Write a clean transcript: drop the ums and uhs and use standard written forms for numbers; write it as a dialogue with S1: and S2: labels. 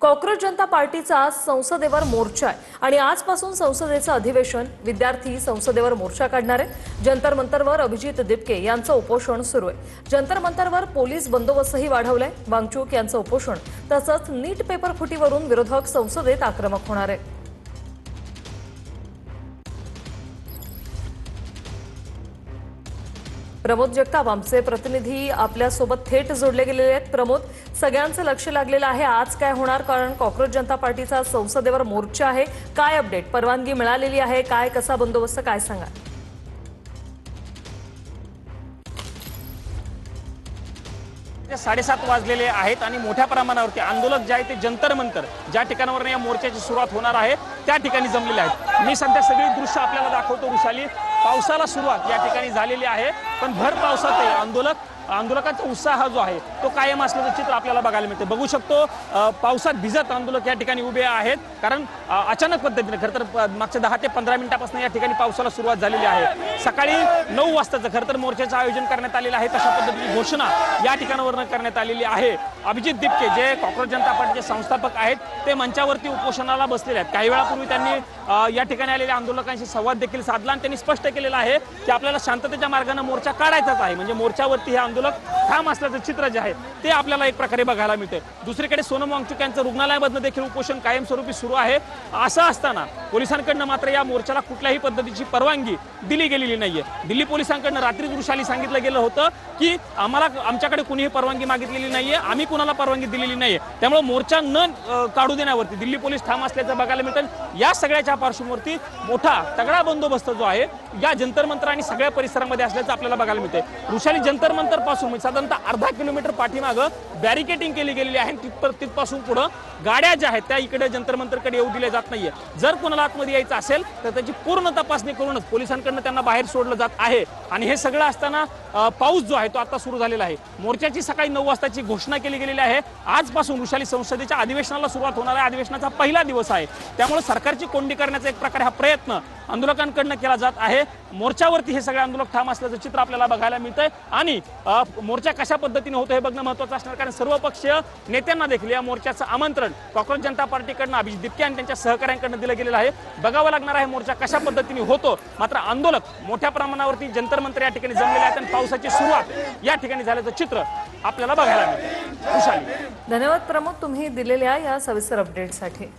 S1: Cockroach जनता पार्टीचा आज संसदेवर मोर्चा आहे आणि आजपासून संसदेचं अधिवेशन विद्यार्थी संसदेवर मोर्चा काढणार आहे। जंतर मंतरवर अभिजित दिपके यांचं उपोषण सुरू आहे। जंतर मंतरवर पोलीस बंदोबस्तही वाढवलाय। वांगचूक यांचं उपोषण तसंच नीट पेपर फुटीवरून विरोधक संसदेत आक्रमक होणार आहे। प्रमोद जगताप आमचे प्रतिनिधी आपल्यासोबत थेट जोडले गेलेले आहेत। प्रमोद, सगळ्यांचं लक्ष लागलेलं आहे आज काय होणार, कारण कॉक्रोच जनता पार्टीचा संसदेवर मोर्चा आहे। काय अपडेट, परवानगी मिळालेली आहे काय, कसा बंदोबस्त, काय सांगा?
S2: 7:30 वाजलेले आहेत आणि मोठ्या प्रमाणावरती आंदोलक जे आहे ते जंतर मंतर ज्या ठिकाणावर या मोर्चाची सुरुवात होणार आहे त्या ठिकाणी जमलेले आहेत। मी सध्या सगळी दृश्य आपल्याला दाखवतो। वृषाली, पावसाला सुरुवात या ठिकाणी झालेली आहे, पण भर पावसात आंदोलकांचा उत्साह जो आहे तो कायम असल्याचं चित्र आपल्याला बघायला मिळते। बघू शकतो पावसात भिजत आंदोलक या ठिकाणी उभे आहेत, कारण अचानक पद्धतीने खरं तर मागच्या 10 ते 15 मिनिटांपासून या ठिकाणी पावसाला सुरुवात झालेली आहे। सकाळी 9 वाजताचं खरं तर मोर्चाचं आयोजन करण्यात आलेलं आहे, तशा पद्धतीची घोषणा या ठिकाणावरून करण्यात आलेली आहे। अभिजित दिपके जे कॉक्रोच जनता पार्टीचे संस्थापक आहेत ते मंचावरती उपोषणाला बसलेले आहेत। काही वेळापूर्वी त्यांनी या ठिकाणी आलेल्या आंदोलकांशी संवाद देखील साधला आणि त्यांनी स्पष्ट केलेलं आहे की आपल्याला शांततेच्या मार्गाने मोर्चा काढायचाच आहे, म्हणजे मोर्चावरती हे आंदोलक ठाम असल्याचं चित्र जे आहे ते आपल्याला एक प्रकारे बघायला मिळते। दुसरीकडे सोनम वांगचूक यांचं रुग्णालयामधनं देखील उपोषण कायमस्वरूपी सुरू आहे। असं असताना पोलिसांकडनं मात्र या मोर्चाला कुठल्याही पद्धतीची परवानगी दिली गेलेली नाहीये। दिल्ली पोलिसांकडनं रात्री वृषाली सांगितलं गेलं होतं की आमच्याकडे कुणीही परवानगी मागितलेली नाहीये, आम्ही कुणाला परवानगी दिलेली नाहीये, त्यामुळे मोर्चा न काढू देण्यावरती दिल्ली पोलीस ठाम असल्याचं बघायला मिळतं। या सगळ्याच्या पार्श्वभूमीवरती मोठा तगडा बंदोबस्त जो आहे या जंतर मंतर आणि सगळ्या परिसरामध्ये असल्याचं आपल्याला बघायला मिळते। वृषाली, जंतर मंतर पासून साधारणतः अर्धा किलोमीटर पाठीमागं बॅरिकेडिंग केली गेलेली आहे। तिथपासून पुढे गाड्या ज्या आहेत त्या इकडे जंतर मंतरकडे येऊ दिल्या जात नाहीये। जर कोणाला आतमध्ये यायचं असेल तर त्याची पूर्ण तपासणी करूनच पोलिसांकडनं त्यांना बाहेर सोडलं जात आहे। आणि हे सगळं असताना पाऊस जो आहे तो आता सुरू झालेला आहे। मोर्चाची सकाळी 9 वाजताची घोषणा केली गेलेली आहे। आजपासून वृषाली संसदेच्या अधिवेशनाला सुरुवात होणार आहे। अधिवेशनाचा पहिला दिवस आहे, त्यामुळे सरकारची कोंडी करण्याचा एक प्रकारे हा प्रयत्न आंदोलकांकडनं केला जात आहे। मोर्चावरती हे सगळे आंदोलक ठाम असल्याचं चित्र आपल्याला बघायला मिळतंय आणि मोर्चा कशा पद्धतीने होतो हे बघणं महत्त्वाचं असणार, कारण सर्व पक्षीय नेत्यांना देखील या मोर्चाचं आमंत्रण कॉक्रोच जनता पार्टीकडनं अभिजित दिपके आणि त्यांच्या सहकाऱ्यांकडनं दिलं गेलेलं आहे। बघावं लागणार आहे मोर्चा कशा पद्धतीने होतो। मात्र आंदोलक मोठ्या प्रमाणावरती जंतर मंतर या ठिकाणी जमलेले आहेत आणि पावसाची सुरुवात या ठिकाणी झाल्याचं चित्र आपल्याला बघायला मिळतं। वृषाली,
S1: धन्यवाद प्रमोद, तुम्ही दिलेल्या या सविस्तर अपडेटसाठी।